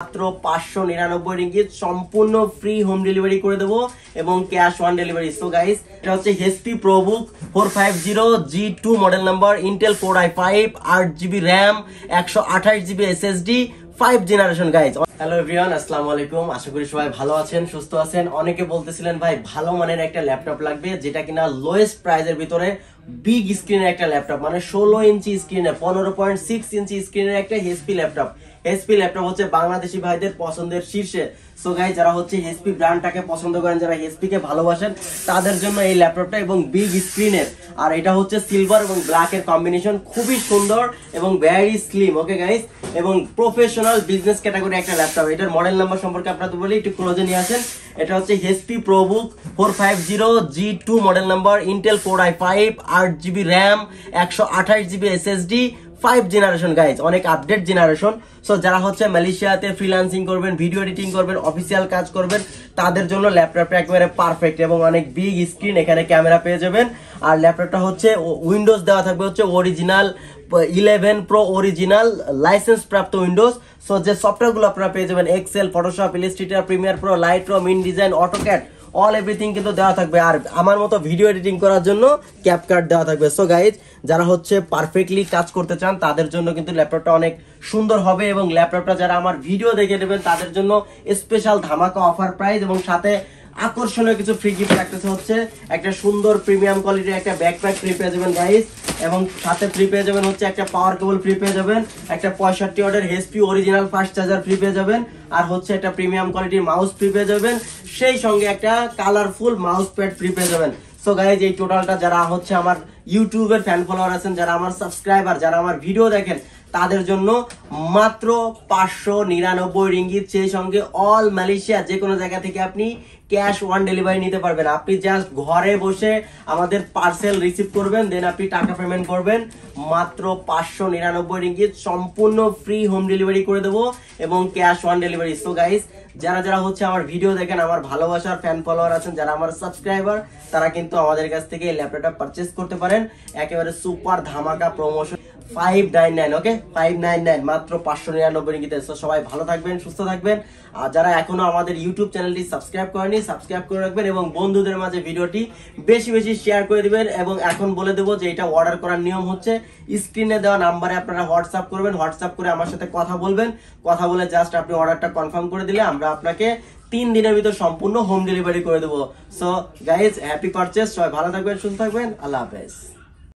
মাত্র 599 রিঙ্গিত সম্পূর্ণ free home delivery করে দেবো এবং cash on delivery. So guys, এটা হচ্ছে HP ProBook 450G2 model number, Intel Core i5, 8GB RAM, 128GB SSD, 5 generation. Guys, hello everyone, আসসালামু আলাইকুম। আশা করি সবাই ভালো আছেন, সুস্থ আছেন। অনেকে বলতেছিলেন ভাই ভালো মানের একটা ল্যাপটপ লাগবে যেটা কিনা লোয়েস্ট প্রাইসের ভিতরে বিগ স্ক্রিনের একটা ল্যাপটপ, মানে 16 ইঞ্চি স্ক্রিনে 15.6 ইঞ্চি স্ক্রিনের একটা HP ল্যাপটপ। HP ল্যাপটপ হচ্ছে বাংলাদেশি ভাইদের পছন্দের শীর্ষে। সো গাইস, যারা হচ্ছে HP ব্র্যান্ডটাকে পছন্দ করেন, যারা HP কে ভালোবাসেন, তাদের জন্য এই ল্যাপটপটা এবং বিগ স্ক্রিনের। আর এটা হচ্ছে সিলভার এবং ব্ল্যাক এর কম্বিনেশন, খুবই সুন্দর এবং ভেরি স্লিম। ওকে গাইস, এবং প্রফেশনাল বিজনেস ক্যাটাগরি একটা ল্যাপটপ। এটার মডেল নাম্বার সম্পর্কে আপনাদের বলি, একটু ক্লোজে নিয়ে আসেন। এটা হচ্ছে HP ProBook 450G2 model number, Intel Core i5, 8GB RAM, 128GB SSD, 5 generation. Guys, অনেক আপডেট জেনারেশন। সো যারা হচ্ছে মালয়েশিয়াতে ফ্রিল্যান্সিং করবেন, ভিডিও এডিটিং করবেন, অফিসিয়াল কাজ করবেন, তাদের জন্য ল্যাপটপটা একেবারে পারফেক্ট এবং অনেক বিগ স্ক্রিন, এখানে ক্যামেরা পেয়ে যাবেন। আর ল্যাপটপটা হচ্ছে উইন্ডোজ দেওয়া থাকবে হচ্ছে অরিজিনাল 11 Pro অরিজিনাল লাইসেন্স প্রাপ্ত উইন্ডোজ। সো যে সফটওয়্যারগুলো আপনারা পেয়ে যাবেন, Excel, Photoshop, Illustrator, Premiere Pro, Lightroom, InDesign, AutoCAD, all everything কিন্তু দেওয়া থাকবে। আর আমার মতো ভিডিও এডিটিং করার জন্য ক্যাপকাট দেওয়া থাকবে। সো গাইজ, যারা হচ্ছে পারফেক্টলি কাজ করতে চান তাদের জন্য কিন্তু ল্যাপটপটা অনেক সুন্দর হবে। এবং ল্যাপটপটা যারা আমার ভিডিও দেখে নেবেন তাদের জন্য স্পেশাল ধামাকা অফার প্রাইস এবং সাথে আকর্ষণীয় কিছু ফ্রি গিফট রাখতেছে। হচ্ছে একটা সুন্দর প্রিমিয়াম কোয়ালিটির একটা ব্যাকপ্যাক ফ্রি পেয়ে যাবেন গাইজ, এবং সাথে ফ্রি পেয়ে যাবেন হচ্ছে একটা পাওয়ার কেবল ফ্রি পেয়ে যাবেন, একটা 65 ওয়াটের HP original fast charger free পেয়ে যাবেন, আর হচ্ছে একটা প্রিমিয়াম কোয়ালিটির মাউস ফ্রি পেয়ে যাবেন, সেই সঙ্গে একটা কালারফুল মাউস প্যাড ফ্রি পেয়ে যাবেন। সো গাইজ, এই টোটালটা যারা হচ্ছে আমার ইউটিউবের ফ্যান ফলোয়ার আছেন, যারা আমার সাবস্ক্রাইবার, যারা আমার ভিডিও দেখেন, তাদের জন্য মাত্র 599 রিঙ্গিত, সেই সঙ্গে অল মালয়েশিয়া যে কোনো জায়গা থেকে আপনি ক্যাশ অন ডেলিভারি নিতে পারবেন। আপনি জাস্ট ঘরে বসে আমাদের পার্সেল রিসিভ করবেন, দেন আপনি টাকা পেমেন্ট করবেন। মাত্র 599 রিঙ্গিত সম্পূর্ণ ফ্রি হোম ডেলিভারি করে দেবো এবং cash on delivery. So guys, যারা যারা হচ্ছে আমার ভিডিও দেখেন, আমার ভালোবাসার ফ্যান ফলোয়ার আছেন, যারা আমার সাবস্ক্রাইবার, তারা কিন্তু আমাদের কাছ থেকে এই ল্যাপটপটা পারচেস করতে পারেন। একেবারে সুপার ধামাকা প্রমোশন 599। ওকে, 599 মাত্র 599 রিঙ্গিতে। সো সবাই ভালো থাকবেন, সুস্থ থাকবেন। আর যারা এখনো আমাদের ইউটিউব চ্যানেলটি সাবস্ক্রাইব করেনি, সাবস্ক্রাইব করে রাখবেন এবং বন্ধুদের মাঝে ভিডিওটি বেশি বেশি শেয়ার করে দিবেন। এবং এখন বলে দেবো যে এটা অর্ডার করার নিয়ম হচ্ছে, স্ক্রিনে দেওয়া নাম্বারে আপনারা হোয়াটসঅ্যাপ করবেন, হোয়াটসঅ্যাপ করে আমার সাথে কথা বলবেন, কথা বলে জাস্ট আপনি অর্ডারটা কনফার্ম করে দিলে আমরা আপনাকে 3 দিনের ভিতর সম্পূর্ণ হোম ডেলিভারি করে দেবো। সো গাইজ, হ্যাপি পারচেস, সবাই ভালো থাকবেন, সুস্থ থাকবেন, আল্লাহ হাফেজ।